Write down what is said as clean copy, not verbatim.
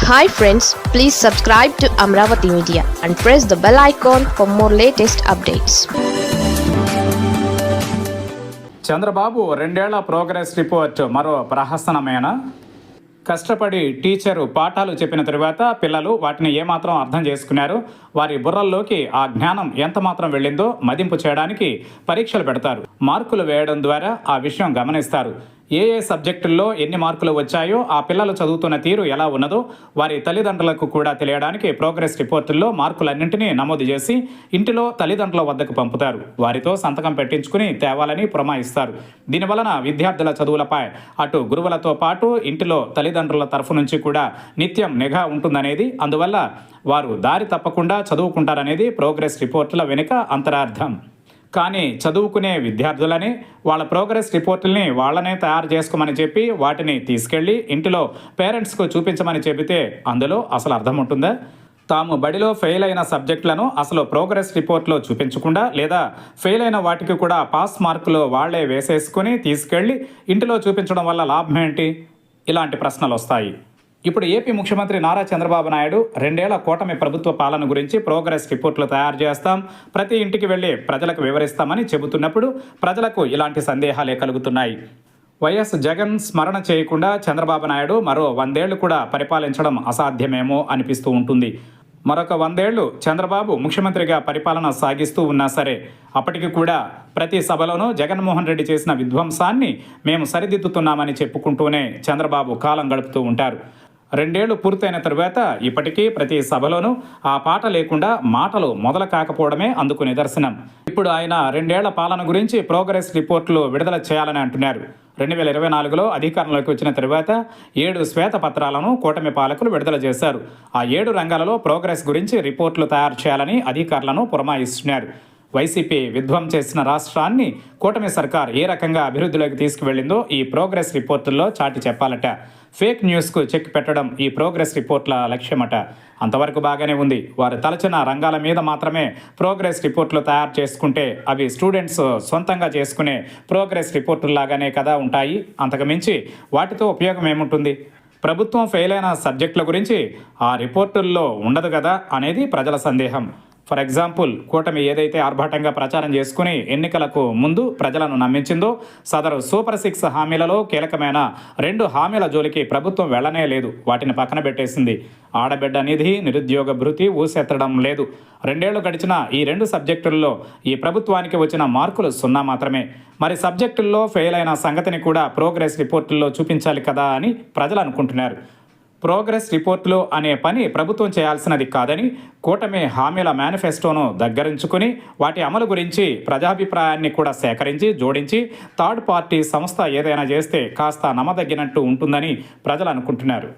Hi friends, please subscribe to Amravati Media and press the bell icon for more latest updates. Chandrababu 2 ఏళ్ల progress report మరో ప్రహసనమేనా? కష్టపడి teacher పాఠాలు చెప్పిన తరువాత పిల్లలు వాటిని ఏమాత్రం అర్థం చేసుకున్నారు, వారి బుర్రల్లోకి ఆ జ్ఞానం ఎంత మాత్రం వెళ్ళిందో మదింపు చేయడానికి పరీక్షలు పెడతారు. మార్కులు వేయడం ద్వారా ఆ విషయం గమనిస్తారు. ఏ సబ్జెక్టుల్లో ఎన్ని మార్కులు వచ్చాయో, ఆ పిల్లలు చదువుతున్న తీరు ఎలా ఉన్నదో వారి తల్లిదండ్రులకు కూడా తెలియడానికి ప్రోగ్రెస్ రిపోర్టుల్లో మార్కులన్నింటినీ నమోదు చేసి ఇంటిలో తల్లిదండ్రుల వద్దకు పంపుతారు. వారితో సంతకం పెట్టించుకుని తేవాలని పురమాయిస్తారు. దీనివలన విద్యార్థుల చదువులపై అటు గురువులతో పాటు ఇంటిలో తల్లిదండ్రుల తరఫు నుంచి కూడా నిత్యం నిఘా ఉంటుందనేది, అందువల్ల వారు దారి తప్పకుండా చదువుకుంటారనేది ప్రోగ్రెస్ రిపోర్టుల వెనుక అంతరార్థం. కానీ చదువుకునే విద్యార్థులని వాళ్ళ ప్రోగ్రెస్ రిపోర్టుల్ని వాళ్ళనే తయారు చేసుకోమని చెప్పి వాటిని తీసుకెళ్ళి ఇంటిలో పేరెంట్స్కు చూపించమని చెబితే అందులో అసలు అర్థం ఉంటుందా? తాము బడిలో ఫెయిల్ అయిన సబ్జెక్టులను అసలు ప్రోగ్రెస్ రిపోర్ట్లో చూపించకుండా, లేదా ఫెయిల్ అయిన వాటికి కూడా పాస్ మార్కులు వాళ్లే వేసేసుకుని తీసుకెళ్ళి ఇంటిలో చూపించడం వల్ల లాభం ఏంటి? ఇలాంటి ప్రశ్నలు వస్తాయి. ఇప్పుడు ఏపీ ముఖ్యమంత్రి నారా చంద్రబాబు నాయుడు 2 ఏళ్ల కూటమి ప్రభుత్వ పాలన గురించి ప్రోగ్రెస్ రిపోర్టులు తయారు చేస్తాం, ప్రతి ఇంటికి వెళ్ళి ప్రజలకు వివరిస్తామని చెబుతున్నప్పుడు ప్రజలకు ఇలాంటి సందేహాలే కలుగుతున్నాయి. వైఎస్ జగన్ స్మరణ చేయకుండా చంద్రబాబు నాయుడు మరో 100 ఏళ్లు కూడా పరిపాలించడం అసాధ్యమేమో అనిపిస్తూ ఉంటుంది. మరొక 100 ఏళ్లు చంద్రబాబు ముఖ్యమంత్రిగా పరిపాలన సాగిస్తూ ఉన్నా సరే, అప్పటికి కూడా ప్రతి సభలోనూ జగన్మోహన్ రెడ్డి చేసిన విధ్వంసాన్ని మేము సరిదిద్దుతున్నామని చెప్పుకుంటూనే చంద్రబాబు కాలం గడుపుతూ ఉంటారు. 2 ఏళ్లు పూర్తయిన తరువాత ఇప్పటికీ ప్రతి సభలోనూ ఆ పాట లేకుండా మాటలు మొదలు కాకపోవడమే అందుకు నిదర్శనం. ఇప్పుడు ఆయన 2 ఏళ్ల పాలన గురించి ప్రోగ్రెస్ రిపోర్టులు విడుదల చేయాలని అంటున్నారు. 2024లో అధికారంలోకి వచ్చిన తరువాత 7 శ్వేతపత్రాలను కూటమి పాలకులు విడుదల చేశారు. ఆ 7 రంగాలలో ప్రోగ్రెస్ గురించి రిపోర్టులు తయారు చేయాలని అధికారులను పురమాయిస్తున్నారు. వైసీపీ విధ్వం చేసిన రాష్ట్రాన్ని కూటమి సర్కార్ ఏ రకంగా అభివృద్ధిలోకి తీసుకువెళ్లిందో ఈ ప్రోగ్రెస్ రిపోర్టుల్లో చాటి చెప్పాలట. ఫేక్ న్యూస్కు చెక్ పెట్టడం ఈ ప్రోగ్రెస్ రిపోర్ట్ల లక్ష్యమట. అంతవరకు బాగానే ఉంది. వారు తలచిన రంగాల మీద మాత్రమే ప్రోగ్రెస్ రిపోర్టులు తయారు చేసుకుంటే అవి స్టూడెంట్స్ సొంతంగా చేసుకునే ప్రోగ్రెస్ రిపోర్టుల్లాగానే కదా ఉంటాయి. అంతకుమించి వాటితో ఉపయోగం ఏముంటుంది? ప్రభుత్వం ఫెయిల్ అయిన సబ్జెక్టుల గురించి ఆ రిపోర్టుల్లో ఉండదు కదా అనేది ప్రజల సందేహం. ఫర్ ఎగ్జాంపుల్, కూటమి ఏదైతే ఆర్భాటంగా ప్రచారం చేసుకుని ఎన్నికలకు ముందు ప్రజలను నమ్మించిందో, సదరు సూపర్ 6 హామీలలో కీలకమైన 2 హామీల జోలికి ప్రభుత్వం వెళ్లనే లేదు. వాటిని పక్కన పెట్టేసింది. ఆడబిడ్డ నిధి, నిరుద్యోగ భృతి ఊసెత్తడం లేదు. 2 ఏళ్లు గడిచిన ఈ 2 సబ్జెక్టుల్లో ఈ ప్రభుత్వానికి వచ్చిన మార్కులు 0 మాత్రమే. మరి సబ్జెక్టుల్లో ఫెయిల్ అయిన సంగతిని కూడా ప్రోగ్రెస్ రిపోర్టుల్లో చూపించాలి కదా అని ప్రజలు అనుకుంటున్నారు. ప్రోగ్రెస్ రిపోర్టులు అనే పని ప్రభుత్వం చేయాల్సినది కాదని, కూటమి హామీల మేనిఫెస్టోను దగ్గరించుకుని వాటి అమలు గురించి ప్రజాభిప్రాయాన్ని కూడా సేకరించి జోడించి థర్డ్ పార్టీ సంస్థ ఏదైనా చేస్తే కాస్త నమ్మదగినట్టు ఉంటుందని ప్రజలు అనుకుంటున్నారు.